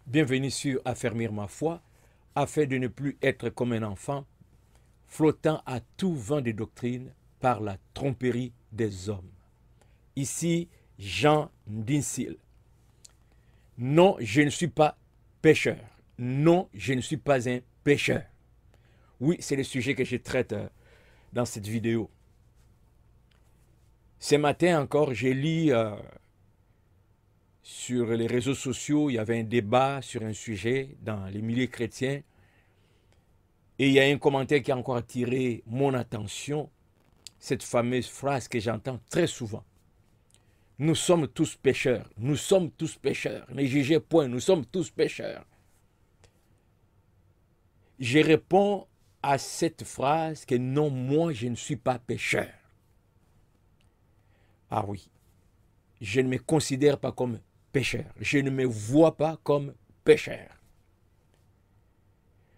Bienvenue sur Affermir ma foi, afin de ne plus être comme un enfant, flottant à tout vent de doctrine par la tromperie des hommes. Ici, Jean Ndinsil. Non, je ne suis pas pécheur. Non, je ne suis pas un pécheur. Oui, c'est le sujet que je traite dans cette vidéo. Ce matin encore, j'ai lu sur les réseaux sociaux, il y avait un débat sur un sujet dans les milieux chrétiens. Et il y a un commentaire qui a encore attiré mon attention, cette fameuse phrase que j'entends très souvent. Nous sommes tous pécheurs, nous sommes tous pécheurs, ne jugez point, nous sommes tous pécheurs. Je réponds à cette phrase que non, moi je ne suis pas pécheur. Ah oui, je ne me considère pas comme pécheur, je ne me vois pas comme pécheur.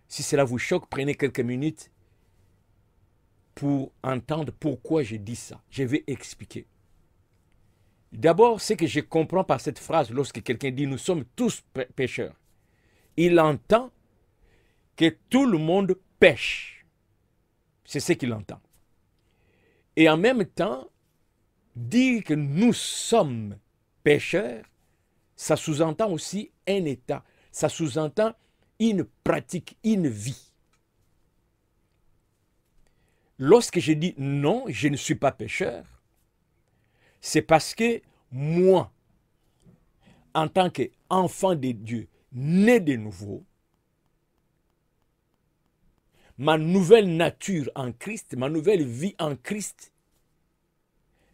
Si cela vous choque, prenez quelques minutes pour entendre pourquoi je dis ça. Je vais expliquer. D'abord, ce que je comprends par cette phrase, lorsque quelqu'un dit « nous sommes tous pécheurs », il entend que tout le monde pêche. C'est ce qu'il entend. Et en même temps, dire que nous sommes pécheurs, ça sous-entend aussi un état. Ça sous-entend une pratique, une vie. Lorsque je dis non, je ne suis pas pécheur, c'est parce que moi, en tant qu'enfant de Dieu, né de nouveau, ma nouvelle nature en Christ, ma nouvelle vie en Christ,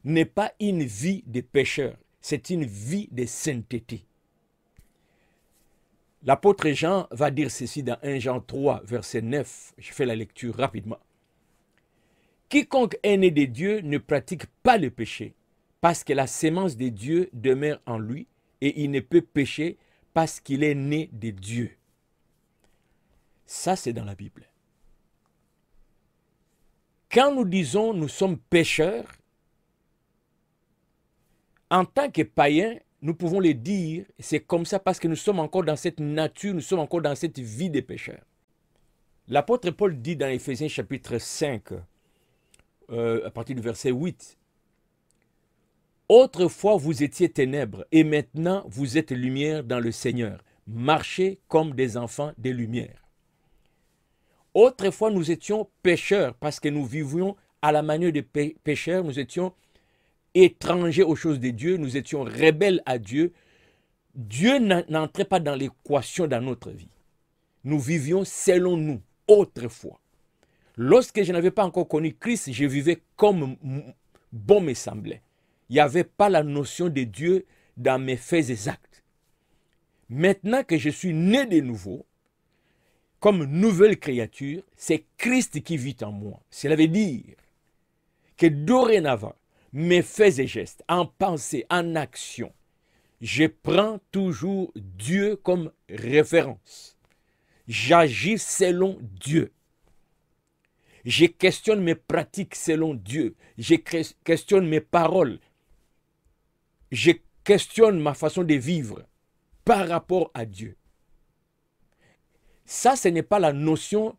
n'est pas une vie de pécheur, c'est une vie de sainteté. L'apôtre Jean va dire ceci dans 1 Jean 3, verset 9. Je fais la lecture rapidement. Quiconque est né de Dieu ne pratique pas le péché, parce que la sémence de Dieu demeure en lui, et il ne peut pécher parce qu'il est né de Dieu. Ça, c'est dans la Bible. Quand nous disons nous sommes pécheurs, en tant que païens, nous pouvons le dire, c'est comme ça parce que nous sommes encore dans cette nature, nous sommes encore dans cette vie de pécheurs. L'apôtre Paul dit dans Éphésiens chapitre 5, à partir du verset 8, « Autrefois vous étiez ténèbres, et maintenant vous êtes lumière dans le Seigneur. Marchez comme des enfants des lumières. » Autrefois nous étions pécheurs parce que nous vivions à la manière des pécheurs, nous étions étrangers aux choses de Dieu, nous étions rebelles à Dieu. Dieu n'entrait pas dans l'équation dans notre vie. Nous vivions selon nous, autrefois. Lorsque je n'avais pas encore connu Christ, je vivais comme bon me semblait. Il n'y avait pas la notion de Dieu dans mes faits et actes. Maintenant que je suis né de nouveau, comme nouvelle créature, c'est Christ qui vit en moi. Cela veut dire que dorénavant, mes faits et gestes, en pensée, en action, je prends toujours Dieu comme référence. J'agis selon Dieu. Je questionne mes pratiques selon Dieu. Je questionne mes paroles. Je questionne ma façon de vivre par rapport à Dieu. Ça, ce n'est pas la notion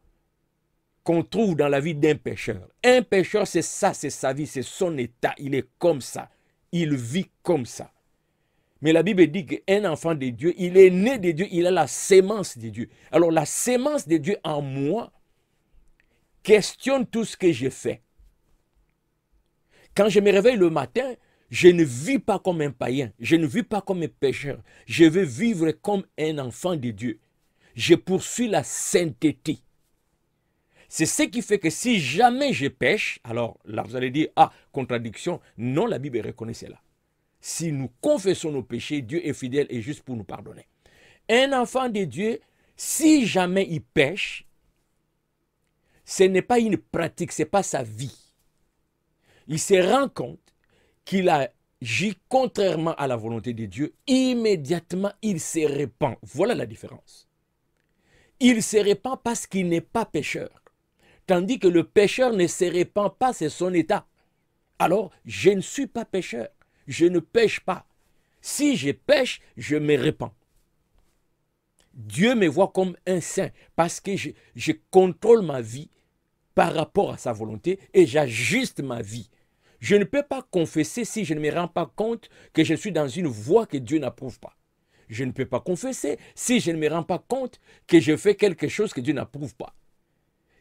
qu'on trouve dans la vie d'un pécheur. Un pécheur, c'est ça, c'est sa vie, c'est son état. Il est comme ça. Il vit comme ça. Mais la Bible dit qu'un enfant de Dieu, il est né de Dieu, il a la sémence de Dieu. Alors la sémence de Dieu en moi questionne tout ce que j'ai fait. Quand je me réveille le matin, je ne vis pas comme un païen, je ne vis pas comme un pécheur. Je veux vivre comme un enfant de Dieu. Je poursuis la sainteté. C'est ce qui fait que si jamais je pêche, alors là vous allez dire, ah, contradiction. Non, la Bible reconnaît cela. Si nous confessons nos péchés, Dieu est fidèle et juste pour nous pardonner. Un enfant de Dieu, si jamais il pêche, ce n'est pas une pratique, ce n'est pas sa vie. Il se rend compte qu'il agit contrairement à la volonté de Dieu, immédiatement il se répand. Voilà la différence. Il se répand parce qu'il n'est pas pécheur. Tandis que le pécheur ne se répand pas, c'est son état. Alors, je ne suis pas pécheur. Je ne pêche pas. Si je pêche, je me répands. Dieu me voit comme un saint parce que je contrôle ma vie par rapport à sa volonté et j'ajuste ma vie. Je ne peux pas confesser si je ne me rends pas compte que je suis dans une voie que Dieu n'approuve pas. Je ne peux pas confesser si je ne me rends pas compte que je fais quelque chose que Dieu n'approuve pas.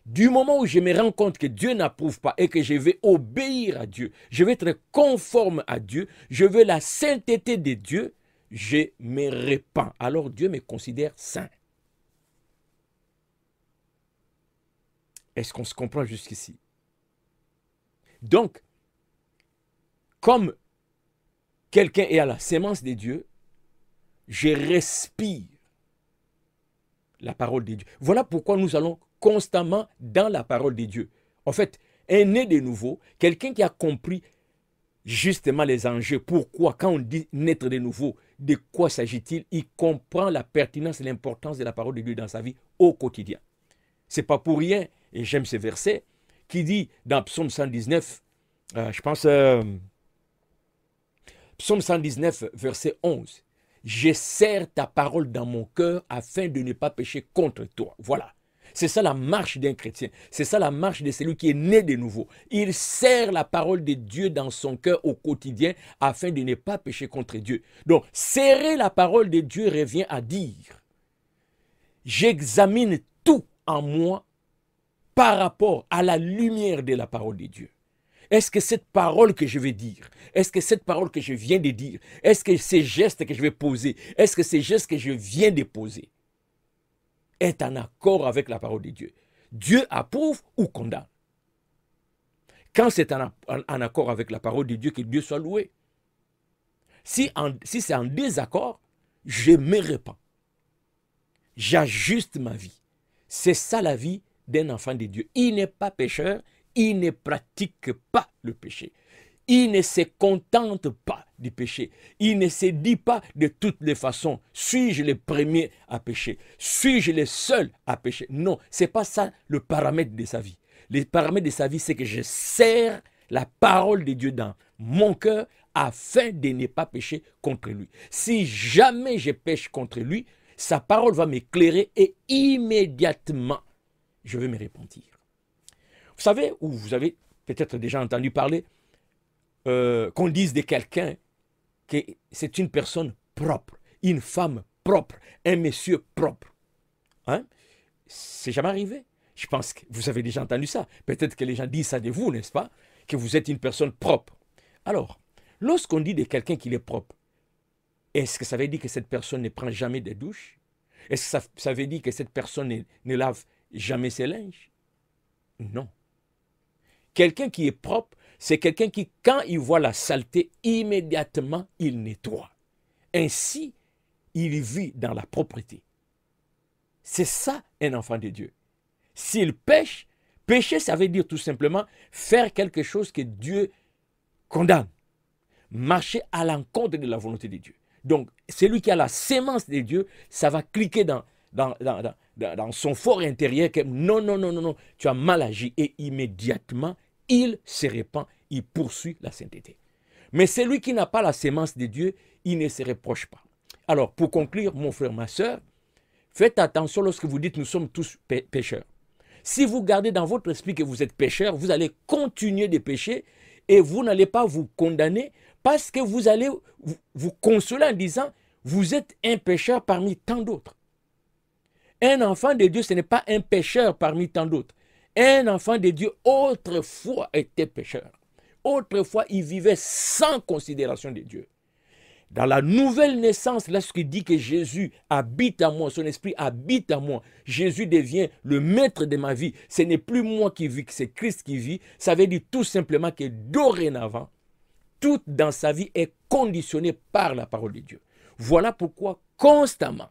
Du moment où je me rends compte que Dieu n'approuve pas et que je vais obéir à Dieu, je vais être conforme à Dieu, je veux la sainteté de Dieu, je me répands. Alors Dieu me considère saint. Est-ce qu'on se comprend jusqu'ici? Donc, comme quelqu'un est à la sémence de Dieu, je respire la parole de Dieu. Voilà pourquoi nous allons constamment dans la parole de Dieu. En fait, un né de nouveau, quelqu'un qui a compris justement les enjeux. Pourquoi, quand on dit naître de nouveau, de quoi s'agit-il? Il comprend la pertinence et l'importance de la parole de Dieu dans sa vie au quotidien. Ce n'est pas pour rien, et j'aime ce verset, qui dit dans Psaume 119, Psaume 119, verset 11, « Je serre ta parole dans mon cœur afin de ne pas pécher contre toi. » Voilà. C'est ça la marche d'un chrétien. C'est ça la marche de celui qui est né de nouveau. Il serre la parole de Dieu dans son cœur au quotidien afin de ne pas pécher contre Dieu. Donc, serrer la parole de Dieu revient à dire, j'examine tout en moi par rapport à la lumière de la parole de Dieu. Est-ce que cette parole que je vais dire, est-ce que cette parole que je viens de dire, est-ce que ces gestes que je vais poser, est-ce que ces gestes que je viens de poser est en accord avec la parole de Dieu? Dieu approuve ou condamne? Quand c'est en accord avec la parole de Dieu, que Dieu soit loué. Si c'est en désaccord, je me répands. J'ajuste ma vie. C'est ça la vie d'un enfant de Dieu. Il n'est pas pécheur, il ne pratique pas le péché. Il ne se contente pas du péché. Il ne se dit pas de toutes les façons, suis-je le premier à pécher? Suis-je le seul à pécher? Non, ce n'est pas ça le paramètre de sa vie. Le paramètre de sa vie, c'est que je serre la parole de Dieu dans mon cœur afin de ne pas pécher contre lui. Si jamais je pêche contre lui, sa parole va m'éclairer et immédiatement, je vais me repentir. Vous savez, ou vous avez peut-être déjà entendu parler, qu'on dise de quelqu'un que c'est une personne propre, une femme propre, un monsieur propre. Hein? C'est jamais arrivé. Je pense que vous avez déjà entendu ça. Peut-être que les gens disent ça de vous, n'est-ce pas? Que vous êtes une personne propre. Alors, lorsqu'on dit de quelqu'un qu'il est propre, est-ce que ça veut dire que cette personne ne prend jamais de douche? Est-ce que ça veut dire que cette personne ne lave jamais ses linges? Non. Quelqu'un qui est propre, c'est quelqu'un qui, quand il voit la saleté, immédiatement, il nettoie. Ainsi, il vit dans la propreté. C'est ça, un enfant de Dieu. S'il pêche, pécher, ça veut dire tout simplement faire quelque chose que Dieu condamne. Marcher à l'encontre de la volonté de Dieu. Donc, celui qui a la sémence de Dieu, ça va cliquer dans son fort intérieur que non, non, non, non, non, tu as mal agi. Et immédiatement, il se répand, il poursuit la sainteté. Mais celui qui n'a pas la sémence de Dieu, il ne se reproche pas. Alors, pour conclure, mon frère, ma soeur, faites attention lorsque vous dites nous sommes tous pécheurs. Si vous gardez dans votre esprit que vous êtes pécheur, vous allez continuer de pécher et vous n'allez pas vous condamner parce que vous allez vous consoler en disant vous êtes un pécheur parmi tant d'autres. Un enfant de Dieu, ce n'est pas un pécheur parmi tant d'autres. Un enfant de Dieu, autrefois, était pécheur. Autrefois, il vivait sans considération de Dieu. Dans la nouvelle naissance, lorsqu'il dit que Jésus habite en moi, son esprit habite en moi, Jésus devient le maître de ma vie. Ce n'est plus moi qui vis, c'est Christ qui vit. Ça veut dire tout simplement que dorénavant, tout dans sa vie est conditionné par la parole de Dieu. Voilà pourquoi constamment,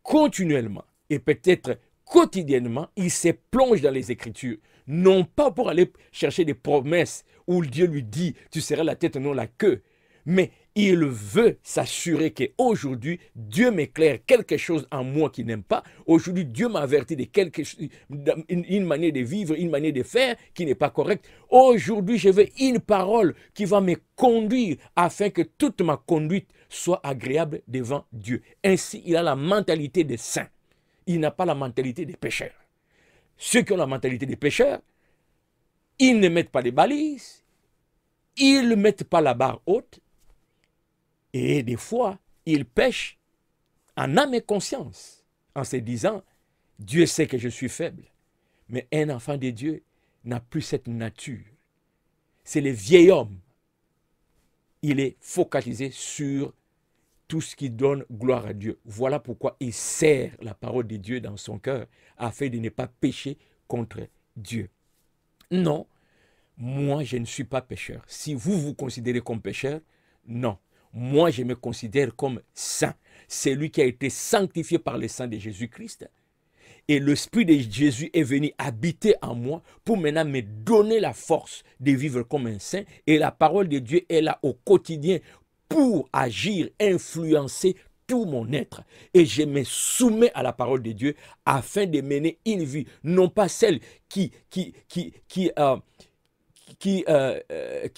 continuellement et peut-être quotidiennement, il se plonge dans les Écritures. Non pas pour aller chercher des promesses où Dieu lui dit, tu seras la tête, non la queue. Mais il veut s'assurer qu'aujourd'hui, Dieu m'éclaire quelque chose en moi qui n'aime pas. Aujourd'hui, Dieu m'a averti de une manière de vivre, une manière de faire qui n'est pas correcte. Aujourd'hui, je veux une parole qui va me conduire afin que toute ma conduite soit agréable devant Dieu. Ainsi, il a la mentalité des saints. Il n'a pas la mentalité des pécheurs. Ceux qui ont la mentalité des pécheurs, ils ne mettent pas de balises, ils ne mettent pas la barre haute, et des fois, ils pêchent en âme et conscience, en se disant, Dieu sait que je suis faible. Mais un enfant de Dieu n'a plus cette nature. C'est le vieil homme. Il est focalisé sur tout ce qui donne gloire à Dieu. Voilà pourquoi il serre la parole de Dieu dans son cœur, afin de ne pas pécher contre Dieu. Non, moi je ne suis pas pécheur. Si vous vous considérez comme pécheur, non. Moi je me considère comme saint. C'est lui qui a été sanctifié par le sang de Jésus-Christ. Et l'Esprit de Jésus est venu habiter en moi pour maintenant me donner la force de vivre comme un saint. Et la parole de Dieu est là au quotidien pour agir, influencer tout mon être. Et je me soumets à la parole de Dieu afin de mener une vie, non pas celle qui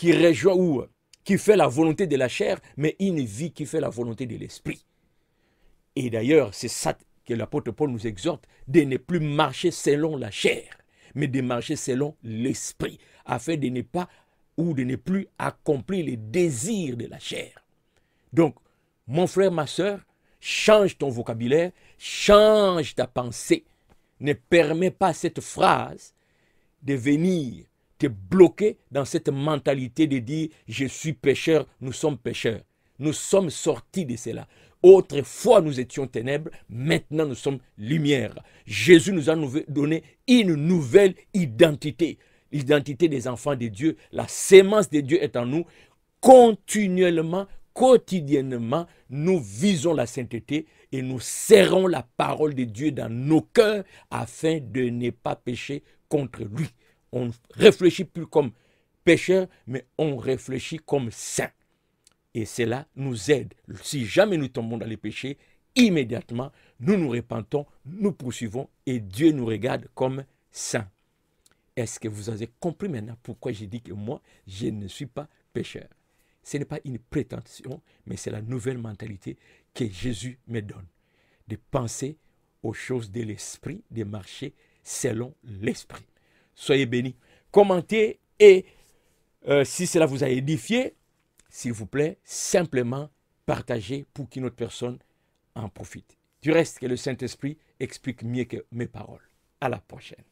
rejoint ou qui fait la volonté de la chair, mais une vie qui fait la volonté de l'esprit. Et d'ailleurs, c'est ça que l'apôtre Paul nous exhorte, de ne plus marcher selon la chair, mais de marcher selon l'esprit, afin de ne pas ou de ne plus accomplir les désirs de la chair. Donc, mon frère, ma soeur, change ton vocabulaire, change ta pensée. Ne permets pas cette phrase de venir te bloquer dans cette mentalité de dire « je suis pécheur, nous sommes pécheurs ». Nous sommes sortis de cela. Autrefois, nous étions ténèbres, maintenant nous sommes lumière. Jésus nous a donné une nouvelle identité. L'identité des enfants de Dieu. La sémence de Dieu est en nous. Continuellement, quotidiennement, nous visons la sainteté et nous serrons la parole de Dieu dans nos cœurs afin de ne pas pécher contre lui. On ne réfléchit plus comme pécheur, mais on réfléchit comme saint. Et cela nous aide. Si jamais nous tombons dans les péchés, immédiatement, nous nous repentons, nous poursuivons et Dieu nous regarde comme saints. Est-ce que vous avez compris maintenant pourquoi j'ai dit que moi, je ne suis pas pécheur? Ce n'est pas une prétention, mais c'est la nouvelle mentalité que Jésus me donne. De penser aux choses de l'esprit, de marcher selon l'esprit. Soyez bénis. Commentez et si cela vous a édifié, s'il vous plaît, simplement partagez pour qu'une autre personne en profite. Du reste, que le Saint-Esprit explique mieux que mes paroles. À la prochaine.